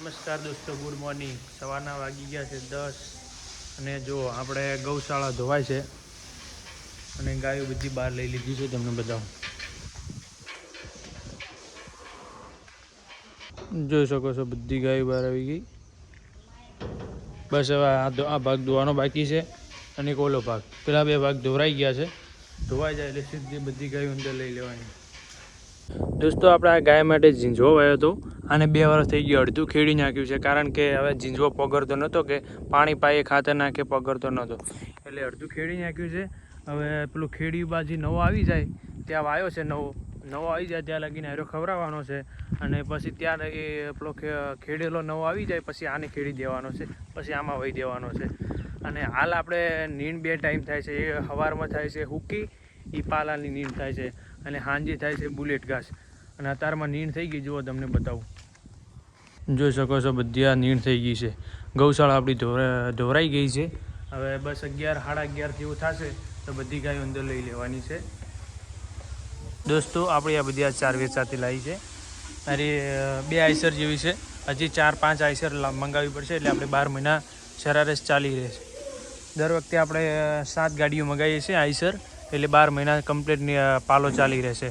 નમસ્કાર દોસ્તો, good morning. સવારના વાગી ગયા છે 10 અને જો આપણે ગૌશાળા ધોવાય છે અને ગાયો બધી બહાર લઈ લીધી છે। તમને બતાવું, જોઈ શકો છો બધી ગાયો બહાર આવી ગઈ। બસ હવે આ ભાગ ધોવાનો બાકી છે અને એક ઓલો ભાગ, પેલા બે ભાગ ધોવાઈ ગયા છે। ધોવાઈ જાય એટલે સીધી બધી ગાયો અંદર લઈ લેવાની। દોસ્તો, આપણે આ ગાય માટે ઝીંઝવો વાવ્યો હતો અને 2 વર્ષ થઈ ગયું, અડધું ખેડી નાખ્યું છે। કારણ કે હવે ઝીંઝવો પગરતો નહોતો કે પાણી પાઈએ ખાતર નાખે પગરતો નહોતો, એટલે અડધું ખેડી નાખ્યું છે। હવે પેલું ખેડી બાજી નવો આવી જાય ત્યાં વાયો છે, નવો આવી જાય ત્યાં લગીને હારો ખવડાવવાનો છે અને પછી ત્યાં એ પેલો ખેડેલો નવો આવી જાય પછી આને ખેડી દેવાનો છે, પછી આમાં વહી દેવાનો છે। અને હાલ આપણે નીણ 2 ટાઈમ થાય છે, એ સવારમાં થાય છે હુકી, એ પાલાની નીણ થાય છે અને સાંજે થાય છે બુલેટ ઘાસ। અને અત્યારમાં નીણ થઈ ગઈ, જુઓ તમને બતાવું, જોઈ શકો છો બધી આ નીણ થઈ ગઈ છે। ગૌશાળા આપણી ધોરાઈ ગઈ છે। હવે બસ 11 સાડા 11 જેવું થશે તો બધી ગાયો અંદર લઈ લેવાની છે। દોસ્તો, આપણી આ બધી આ 4 વેચાતી લાવી છે, અરે 2 આઈસર જેવી છે, હજી 4-5 આઈસર મંગાવવી પડશે એટલે આપણે 12 મહિના સરારસ ચાલી રહેશે। દર વખતે આપણે 7 ગાડીઓ મંગાવીએ છીએ આઈસર, એટલે 12 મહિના કમ્પ્લીટ પાલો ચાલી રહેશે।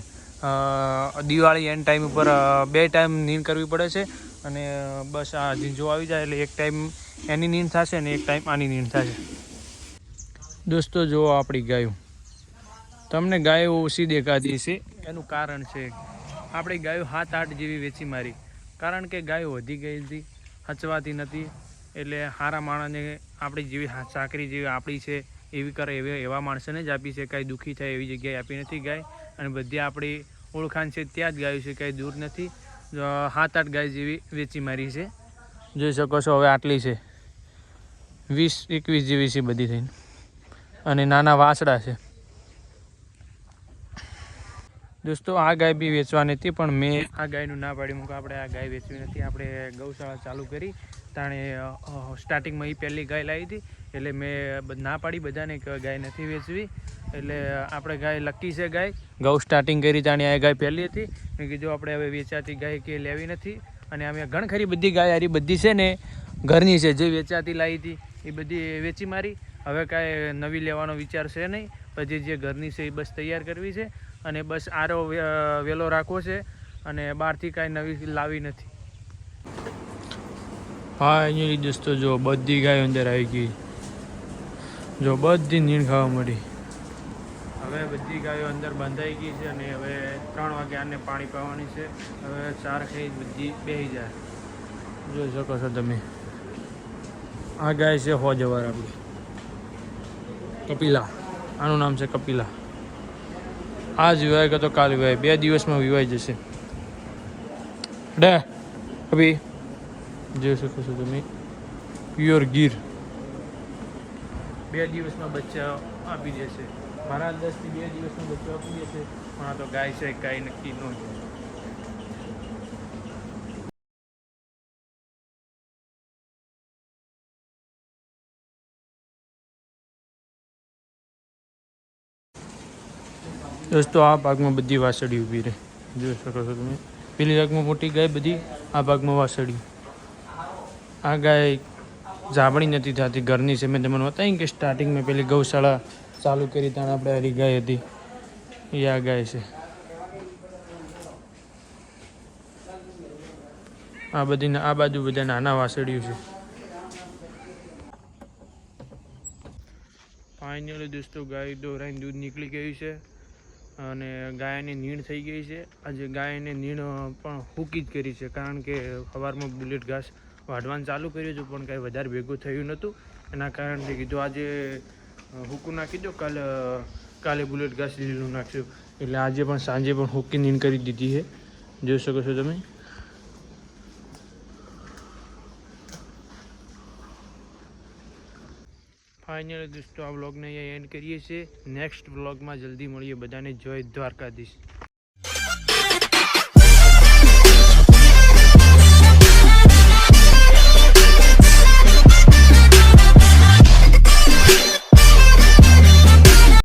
દિવાળી એન્ડ ટાઈમ ઉપર 2 ટાઈમ નીણ કરવી પડે છે અને બસ આ ઝીંઝો આવી જાય એટલે એક ટાઈમ એની નીણ થશે ને એક ટાઈમ આની નીણ થશે। દોસ્તો, જુઓ આપણી ગાયો, તમને ગાયો ઓછી દેખાતી છે, એનું કારણ છે આપણી ગાયો 7-8 જેવી વેચી મારી, કારણ કે ગાયો વધી ગઈ હતી, હચવાતી નથી, એટલે સારા માણસને આપણી જેવી ચાકરી જેવી આપણી છે એવી કરે એવા માણસોને જ આપી છે। કાંઈ દુઃખી થાય એવી જગ્યાએ આપી નથી ગાય, અને બધી આપણી ઓળખાણ છે ત્યાં જ ગાયું છે, કાંઈ દૂર નથી। 7-8 ગાય જેવી વેચી મારી છે, જોઈ શકો છો। હવે આટલી છે, 20-21 જેવી છે બધી થઈને, અને નાના વાસડા છે। દોસ્તો, આ ગાય બી વેચવાની હતી પણ મેં આ ગાયનું ના પાડી મૂક, આપણે આ ગાય વેચવી નથી। આપણે ગૌશાળા ચાલુ કરી તાણે સ્ટાર્ટિંગમાં એ પહેલી ગાય લાવી હતી એટલે મેં ના પાડી બધાને કે ગાય નથી વેચવી। એટલે આપણે ગાય લકી છે, ગાય ગૌ સ્ટાર્ટિંગ કરી તાણી આ ગાય પહેલી હતી। મેં કીધું આપણે હવે વેચાતી ગાય કે લેવી નથી, અને અમે ઘણી ખરી બધી ગાય હારી બધી છે ને ઘરની છે, જે વેચાતી લાવી હતી એ બધી વેચી મારી। હવે કાંઈ નવી લેવાનો વિચાર છે નહીં, પછી જે ઘરની છે એ બસ તૈયાર કરવી છે અને બસ આરો વેલો રાખવો છે, અને બહારથી કાંઈ નવી લાવી નથી। હા, અહીંયા દોસ્તો જો બધી ગાયો અંદર આવી ગઈ, જો બધી નીણ ખાવા મળી। હવે બધી ગાયો અંદર બંધાઈ ગઈ છે અને હવે 3 વાગે આને પાણી પાવાની છે। હવે 4 ખાઈ બધી બેસી જાય, જોઈ શકો છો તમે। આ ગાય છે હોજવાર આપણી કપિલા, આનું નામ છે કપિલા। આજ વિવાય કે તો કાલ વિવાય, 2 દિવસમાં વિવાઈ જશે। કભી જોઈ શકો છો તમે, પ્યોર ગીર, 2 દિવસમાં બચ્ચા આપી દેશે। મારા 10 થી 2 દિવસમાં બચ્ચો આપી દેશે, પણ આ તો ગાય છે, કાંઈ નક્કી ન હોય। દોસ્તો, આ ભાગમાં બધી વાસળી ઊભી રહે, જોઈ શકો છો તમે। પેલી ભાગમાં મોટી ગાય બધી, આ ભાગમાં વાસળી। આ ગાય જાબણી નથી થતી, ઘરની છે। મેં તમને બતાવી કે સ્ટાર્ટિંગમાં પેલી ગૌશાળા ચાલુ કરી ત્યાં આપણે હરી ગાય હતી, એ આ ગાય છે। આ બધી આ બાજુ બધા નાના વાસળીઓ છે। ફાઇનલી દોસ્તો, ગાય દોરાઈને દૂધ નીકળી ગયું છે અને ગાયની નીણ થઈ ગઈ છે। આજે ગાયને નીણ પણ હૂકી જ કરી છે, કારણ કે સવારમાં બુલેટ ઘાસ વાઢવાનું ચાલુ કર્યું હતું પણ કાંઈ વધારે ભેગું થયું નહોતું, એના કારણે કીધું આજે હૂકું નાખી દો, કાલે બુલેટ ઘાસ લીલું નાખશું, એટલે આજે પણ સાંજે પણ હૂકી નીણ કરી દીધી છે, જોઈ શકો છો તમે। ફાઇનલી દોસ્તો, આ વ્લોગને અહીંયા એન્ડ કરીએ છીએ। નેક્સ્ટ વ્લોગમાં જલ્દી મળીએ, બધાને જય દ્વારકાધીશ।